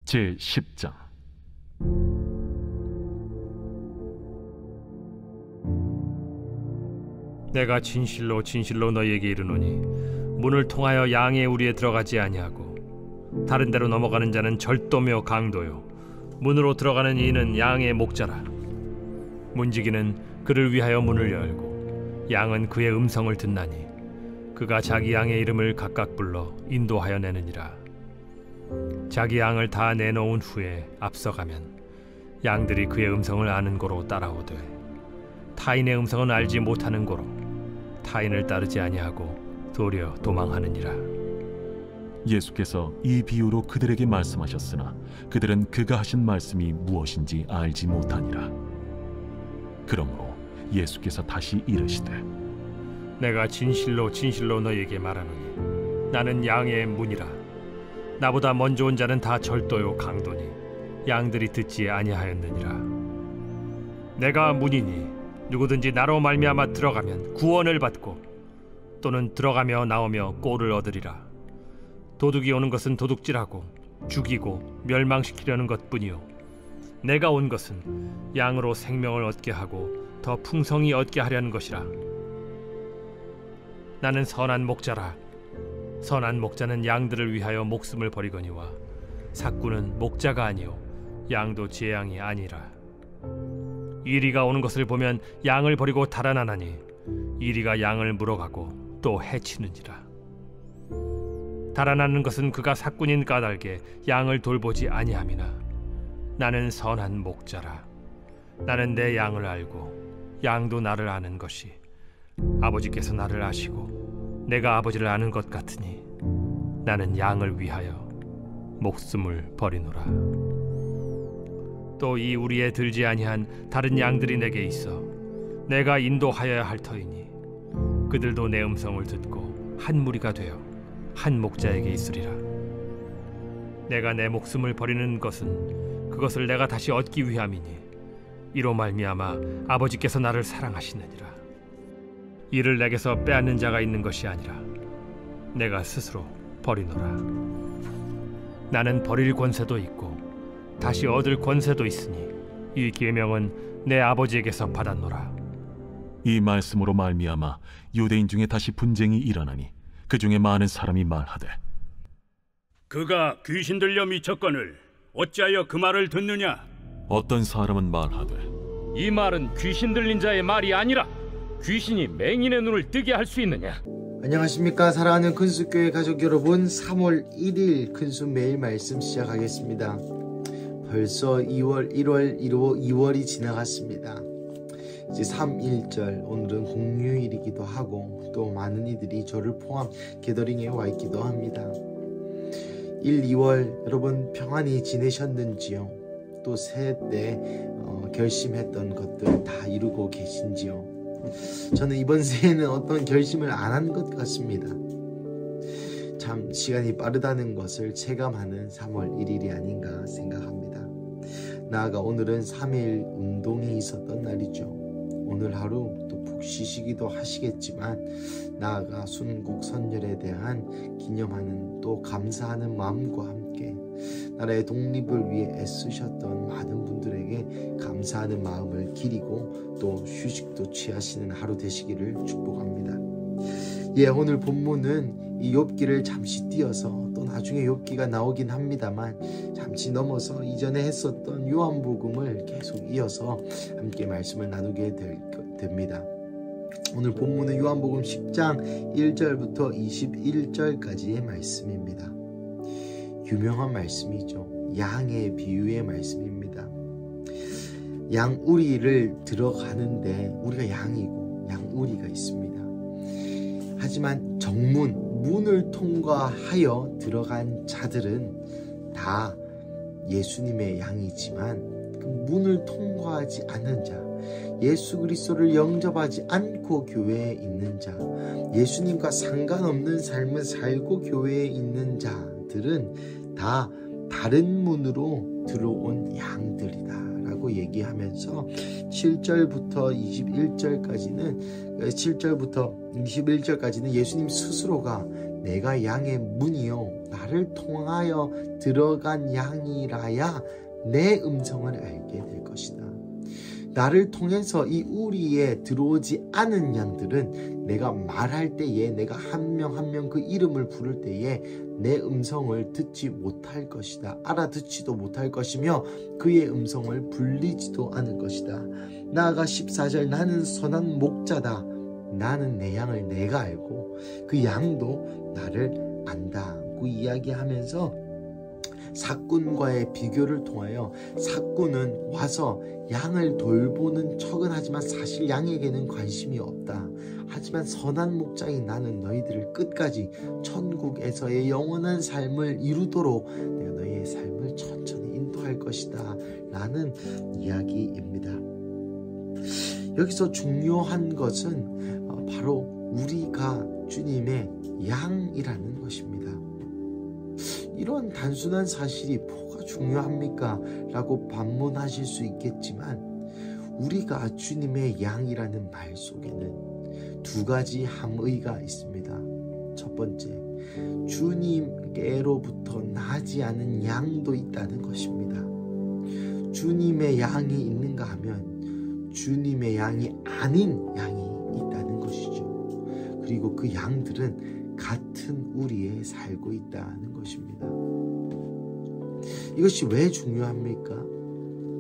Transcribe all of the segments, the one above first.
제10장. 내가 진실로 진실로 너희에게 이르노니 문을 통하여 양의 우리에 들어가지 아니하고 다른 데로 넘어가는 자는 절도며 강도요 문으로 들어가는 이는 양의 목자라. 문지기는 그를 위하여 문을 열고 양은 그의 음성을 듣나니 그가 자기 양의 이름을 각각 불러 인도하여 내느니라. 자기 양을 다 내놓은 후에 앞서가면 양들이 그의 음성을 아는 고로 따라오되 타인의 음성은 알지 못하는 고로 타인을 따르지 아니하고 도리어 도망하느니라. 예수께서 이 비유로 그들에게 말씀하셨으나 그들은 그가 하신 말씀이 무엇인지 알지 못하니라. 그러므로 예수께서 다시 이르시되 내가 진실로 진실로 너희에게 말하노니 나는 양의 문이라. 나보다 먼저 온 자는 다 절도요 강도니 양들이 듣지 아니하였느니라. 내가 문이니 누구든지 나로 말미암아 들어가면 구원을 받고 또는 들어가며 나오며 꼴을 얻으리라. 도둑이 오는 것은 도둑질하고 죽이고 멸망시키려는 것뿐이요 내가 온 것은 양으로 생명을 얻게 하고 더 풍성히 얻게 하려는 것이라. 나는 선한 목자라. 선한 목자는 양들을 위하여 목숨을 버리거니와 삭구는 목자가 아니요 양도 제 양이 아니라. 이리가 오는 것을 보면 양을 버리고 달아나나니 이리가 양을 물어가고 또 해치는지라. 달아나는 것은 그가 삭군인 까닭에 양을 돌보지 아니함이나 나는 선한 목자라. 나는 내 양을 알고 양도 나를 아는 것이 아버지께서 나를 아시고 내가 아버지를 아는 것 같으니 나는 양을 위하여 목숨을 버리노라. 또 이 우리에 들지 아니한 다른 양들이 내게 있어 내가 인도하여야 할 터이니 그들도 내 음성을 듣고 한 무리가 되어 한 목자에게 있으리라. 내가 내 목숨을 버리는 것은 그것을 내가 다시 얻기 위함이니 이로 말미암아 아버지께서 나를 사랑하시느니라. 이를 내게서 빼앗는 자가 있는 것이 아니라 내가 스스로 버리노라. 나는 버릴 권세도 있고 다시 얻을 권세도 있으니 이 계명은 내 아버지에게서 받았노라. 이 말씀으로 말미암아 유대인 중에 다시 분쟁이 일어나니 그 중에 많은 사람이 말하되 그가 귀신 들려 미쳤거늘 어찌하여 그 말을 듣느냐? 어떤 사람은 말하되 이 말은 귀신 들린 자의 말이 아니라 귀신이 맹인의 눈을 뜨게 할 수 있느냐? 안녕하십니까 사랑하는 큰수교회 가족 여러분, 3월 1일 큰수 매일 말씀 시작하겠습니다. 벌써 2월, 1월, 2월이 지나갔습니다. 이제 3.1절, 오늘은 공휴일이기도 하고 또 많은 이들이 저를 포함 게더링에 와 있기도 합니다. 1, 2월 여러분 평안히 지내셨는지요? 또 새해 때 결심했던 것들 다 이루고 계신지요? 저는 이번 새해는 어떤 결심을 안 한 것 같습니다. 참 시간이 빠르다는 것을 체감하는 3월 1일이 아닌가 생각합니다. 나아가 오늘은 3.1 운동이 있었던 날이죠. 오늘 하루 또 푹 쉬시기도 하시겠지만 나아가 순국 선열에 대한 기념하는 또 감사하는 마음과 함께 나라의 독립을 위해 애쓰셨던 많은 분들에게 감사하는 마음을 기리고 또 휴식도 취하시는 하루 되시기를 축복합니다. 오늘 본문은 이 욥기를 잠시 띄어서 또 나중에 욥기가 나오긴 합니다만 잠시 넘어서 이전에 했었던 요한복음을 계속 이어서 함께 말씀을 나누게 됩니다. 오늘 본문은 요한복음 10장 1절부터 21절까지의 말씀입니다. 유명한 말씀이죠. 양의 비유의 말씀입니다. 양우리를 들어가는데 우리가 양이고 양우리가 있습니다. 하지만 정문, 문을 통과하여 들어간 자들은 다 예수님의 양이지만 그 문을 통과하지 않는 자, 예수 그리스도를 영접하지 않고 교회에 있는 자, 예수님과 상관없는 삶을 살고 교회에 있는 자들은 다 다른 문으로 들어온 양들이다 라고 얘기하면서 7절부터 21절까지는 예수님 스스로가 내가 양의 문이요 나를 통하여 들어간 양이라야 내 음성을 알게 될 것이다. 나를 통해서 이 우리에 들어오지 않은 양들은 내가 말할 때에, 내가 한 명 한 명 그 이름을 부를 때에 내 음성을 듣지 못할 것이다. 알아듣지도 못할 것이며 그의 음성을 불리지도 않을 것이다. 나아가 14절 나는 선한 목자다. 나는 내 양을 내가 알고 그 양도 나를 안다고 이야기하면서 사꾼과의 비교를 통하여 사꾼은 와서 양을 돌보는 척은 하지만 사실 양에게는 관심이 없다. 하지만 선한 목자인 나는 너희들을 끝까지 천국에서의 영원한 삶을 이루도록 내가 너희의 삶을 천천히 인도할 것이다 라는 이야기입니다. 여기서 중요한 것은 바로 우리가 주님의 양이라는 것입니다. 이런 단순한 사실이 뭐가 중요합니까? 라고 반문하실 수 있겠지만 우리가 주님의 양이라는 말 속에는 두 가지 함의가 있습니다. 첫 번째, 주님께로부터 나지 않은 양도 있다는 것입니다. 주님의 양이 있는가 하면 주님의 양이 아닌 양이 있다는 것이죠. 그리고 그 양들은 같은 우리에 살고 있다는 것입니다. 이것이 왜 중요합니까?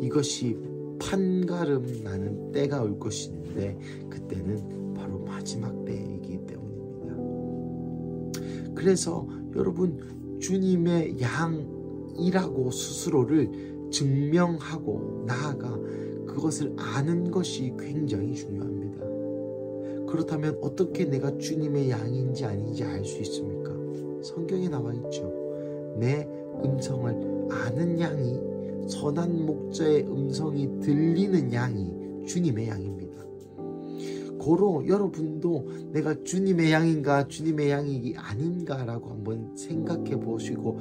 이것이 판가름 나는 때가 올 것인데 그때는 바로 마지막 때이기 때문입니다. 그래서 여러분 주님의 양이라고 스스로를 증명하고 나아가 그것을 아는 것이 굉장히 중요합니다. 그렇다면 어떻게 내가 주님의 양인지 아닌지 알 수 있습니까? 성경에 나와 있죠. 내 음성을 아는 양이, 선한 목자의 음성이 들리는 양이 주님의 양입니다. 고로 여러분도 내가 주님의 양인가 주님의 양이 아닌가 라고 한번 생각해 보시고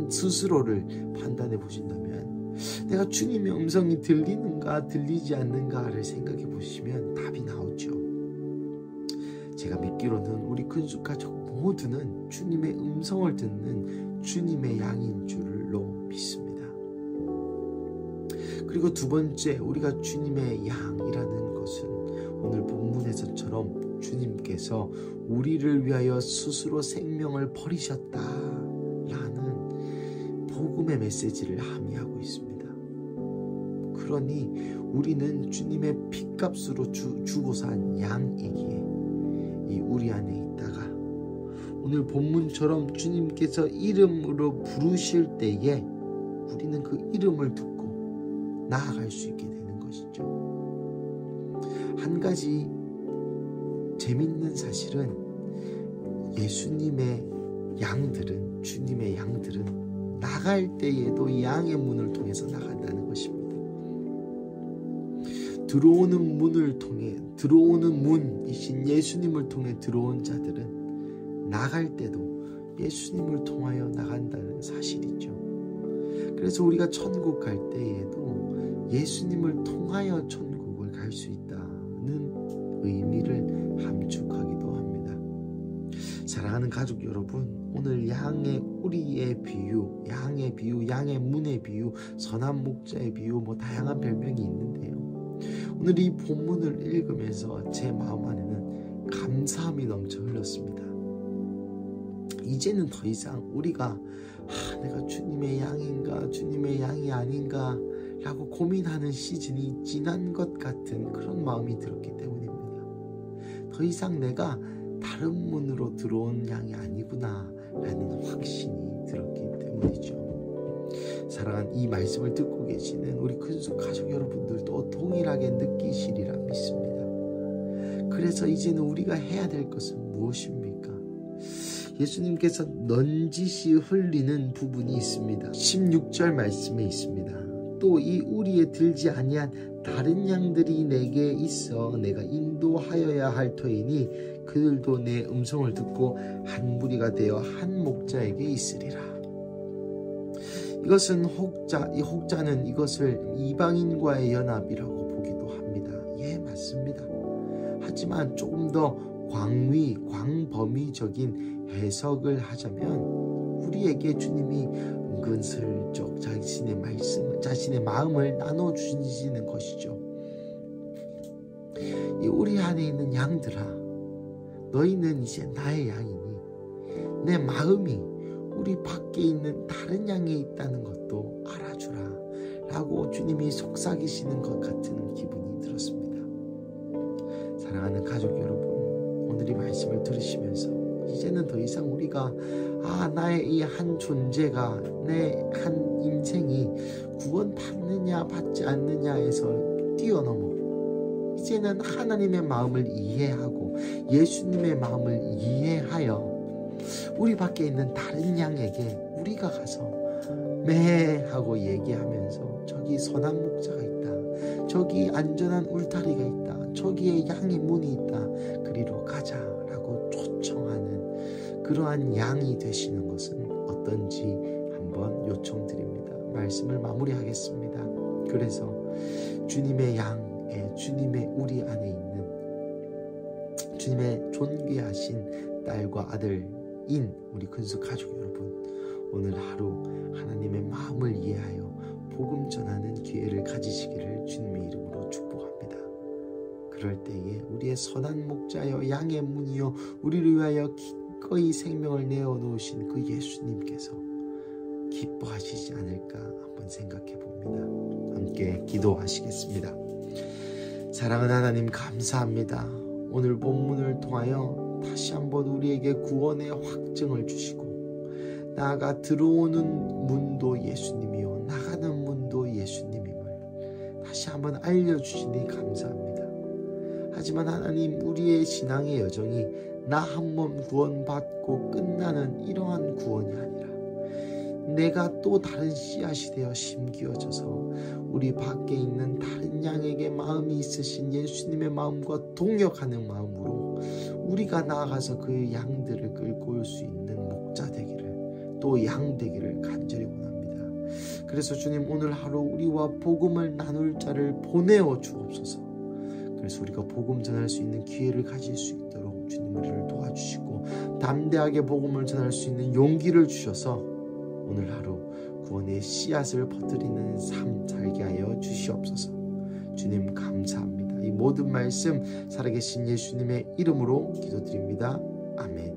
스스로를 판단해 보신다면 내가 주님의 음성이 들리는가 들리지 않는가를 생각해 보시면 답이 나오죠. 제가 믿기로는 우리 근수 가족 모두는 주님의 음성을 듣는 주님의 양인 줄로 믿습니다. 그리고 두 번째, 우리가 주님의 양이라는 것은 오늘 본문에서처럼 주님께서 우리를 위하여 스스로 생명을 버리셨다라는 복음의 메시지를 함의하고 있습니다. 그러니 우리는 주님의 핏값으로 주고 산 양이기에 이 우리 안에 있다가 오늘 본문처럼 주님께서 이름으로 부르실 때에 우리는 그 이름을 듣고 나아갈 수 있게 되는 것이죠. 한 가지 재밌는 사실은 예수님의 양들은, 주님의 양들은 나갈 때에도 양의 문을 통해서 나간다는 것입니다. 들어오는 문을 통해, 들어오는 문이신 예수님을 통해 들어온 자들은 나갈 때도 예수님을 통하여 나간다는 사실이죠. 그래서 우리가 천국 갈 때에도 예수님을 통하여 천국을 갈 수 있다는 의미를 함축하기도 합니다. 사랑하는 가족 여러분, 오늘 양의 우리의 비유, 양의 비유, 양의 문의 비유, 선한 목자의 비유, 다양한 별명이 있는데요. 오늘 이 본문을 읽으면서 제 마음 안에는 감사함이 넘쳐 흘렀습니다. 이제는 더 이상 우리가 내가 주님의 양인가 주님의 양이 아닌가 라고 고민하는 시즌이 지난 것 같은 그런 마음이 들었기 때문입니다. 더 이상 내가 다른 문으로 들어온 양이 아니구나 라는 확신이 들었기 때문이죠. 사랑하는 이 말씀을 듣고 계시는 우리 큰수 가족 여러분들도 동일하게 느끼시리라 믿습니다. 그래서 이제는 우리가 해야 될 것은 무엇입니까? 예수님께서 넌지시 흘리는 부분이 있습니다. 16절 말씀에 있습니다. 또 이 우리에 들지 아니한 다른 양들이 내게 있어 내가 인도하여야 할 터이니 그들도 내 음성을 듣고 한 무리가 되어 한 목자에게 있으리라. 이것은 이 혹자는 이것을 이방인과의 연합이라고 보기도 합니다. 예, 맞습니다. 하지만 조금 더 광범위적인 해석을 하자면 우리에게 주님이 은근슬쩍 자신의 마음을 나눠주시는 것이죠. 우리 안에 있는 양들아, 너희는 이제 나의 양이니 내 마음이 우리 밖에 있는 다른 양에 있다는 것도 알아주라 라고 주님이 속삭이시는 것 같은 기분이 들었습니다. 사랑하는 가족 여러분, 오늘 이 말씀을 들으시면서 이제는 더 이상 우리가 나의 이 한 존재가, 내 한 인생이 구원받느냐 받지 않느냐에서 뛰어넘어 이제는 하나님의 마음을 이해하고 예수님의 마음을 이해하여 우리 밖에 있는 다른 양에게 우리가 가서 매 하고 얘기하면서 저기 선한 목자가 있다, 저기 안전한 울타리가 있다, 저기에 양의 문이 있다, 그리로 가자라고 초청하는 그러한 양이 되시는 것은 어떤지 한번 요청드립니다. 말씀을 마무리하겠습니다. 그래서 주님의 양에, 주님의 우리 안에 있는 주님의 존귀하신 딸과 아들인 우리 근수 가족 여러분, 오늘 하루 하나님의 마음을 이해하여 복음 전하는 기회를 가지시기를 주님의 이름으로 축복합니다. 그럴 때에 우리의 선한 목자여 양의 문이여 우리를 위하여 기꺼이 생명을 내어놓으신 그 예수님께서 기뻐하시지 않을까 한번 생각해 봅니다. 함께 기도하시겠습니다. 사랑하는 하나님, 감사합니다. 오늘 본문을 통하여 다시 한번 우리에게 구원의 확증을 주시고, 나아가 들어오는 문도 예수님이요 나가는 문도 예수님임을 다시 한번 알려주시니 감사합니다. 하지만 하나님, 우리의 신앙의 여정이 나 한 번 구원받고 끝나는 이러한 구원이 아니라 내가 또 다른 씨앗이 되어 심기어져서 우리 밖에 있는 다른 양에게 마음이 있으신 예수님의 마음과 동역하는 마음으로 우리가 나아가서 그 양들을 끌고 올 수 있는 목자 되기를, 또 양 되기를 간절히 원합니다. 그래서 주님, 오늘 하루 우리와 복음을 나눌 자를 보내어 주옵소서. 그래서 우리가 복음 전할 수 있는 기회를 가질 수 있도록 주님 우리를 도와주시고, 담대하게 복음을 전할 수 있는 용기를 주셔서 오늘 하루 구원의 씨앗을 퍼뜨리는 삶 살게 하여 주시옵소서. 주님 감사합니다. 이 모든 말씀 살아계신 예수님의 이름으로 기도드립니다. 아멘.